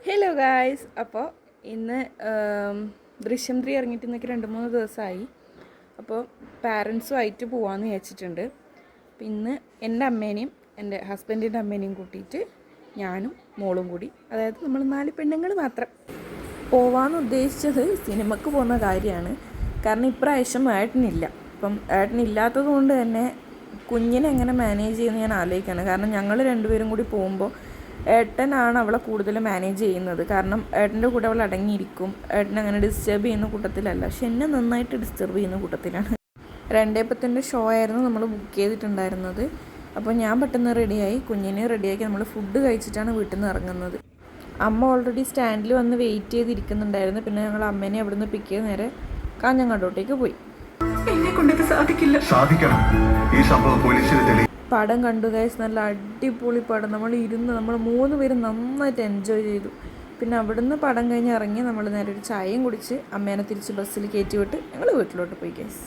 Hello guys. അപ്പോൾ ഇന്ന് ദൃശ്യം 3 ഇറങ്ങിയിട്ട് ഇന്നൊക്കെ 2-3 ദിവസമായി. അപ്പോൾ പാരൻസുമായിട്ട് പോകാമെന്ന് വിചാരിച്ചിട്ടുണ്ട്. അപ്പോൾ ഇന്ന് എൻ്റെ അമ്മേനെയും എൻ്റെ ഹസ്ബൻഡിൻ്റെ അമ്മേനെയും കൂട്ടിയിട്ട് ഞാനും മോളും കൂടി, അതായത് നമ്മൾ 4 പെണ്ണുങ്ങൾ മാത്രം പോവാമെന്ന് ഉദ്ദേശിച്ചത് സിനിമക്ക് പോകുന്ന കാര്യമാണ്. കാരണം ഇപ്രാവശ്യം ഏട്ടനില്ല. അപ്പം ഏട്ടനില്ലാത്തത് കൊണ്ട് തന്നെ കുഞ്ഞിനെ എങ്ങനെ മാനേജ് ചെയ്യുമെന്ന് ഞാൻ ആലോചിക്കുകയാണ്. കാരണം ഞങ്ങൾ രണ്ടുപേരും കൂടി പോകുമ്പോൾ ഏട്ടനാണ് അവളെ കൂടുതൽ മാനേജ് ചെയ്യുന്നത്. കാരണം ഏട്ടൻ്റെ കൂടെ അവൾ അടങ്ങിയിരിക്കും. ഏട്ടൻ അങ്ങനെ ഡിസ്റ്റർബ് ചെയ്യുന്ന കൂട്ടത്തിലല്ല, പക്ഷെ എന്നെ നന്നായിട്ട് ഡിസ്റ്റർബ് ചെയ്യുന്ന കൂട്ടത്തിലാണ്. 2:10 ഷോ ആയിരുന്നു നമ്മൾ ബുക്ക് ചെയ്തിട്ടുണ്ടായിരുന്നത്. അപ്പോൾ ഞാൻ പെട്ടെന്ന് റെഡിയായി, കുഞ്ഞിനെ റെഡിയാക്കി നമ്മൾ ഫുഡ് കഴിച്ചിട്ടാണ് വീട്ടിൽ നിന്ന് ഇറങ്ങുന്നത്. അമ്മ ഓൾറെഡി സ്റ്റാൻഡിൽ വന്ന് വെയിറ്റ് ചെയ്തിരിക്കുന്നുണ്ടായിരുന്നു. പിന്നെ ഞങ്ങൾ അമ്മേനെ അവിടെ നിന്ന് പിക്ക് ചെയ്ത് നേരെ കാഞ്ഞങ്ങാട്ടോട്ടേക്ക് പോയി. എന്നെ കൊണ്ടൊക്കെ സാധിക്കണം. ഈ സംഭവം പോലീസിൽ പടം കണ്ടു ഗൈസ്. നല്ല അടിപൊളി പടം. നമ്മൾ 3 പേരും നന്നായിട്ട് എൻജോയ് ചെയ്തു. പിന്നെ അവിടുന്ന് പടം കഴിഞ്ഞ് ഇറങ്ങി നമ്മൾ നേരെ ഒരു ചായയും കുടിച്ച് അമ്മേനെ തിരിച്ച് ബസ്സിൽ കയറ്റി വിട്ട് ഞങ്ങൾ വീട്ടിലോട്ട് പോയി ഗൈസ്.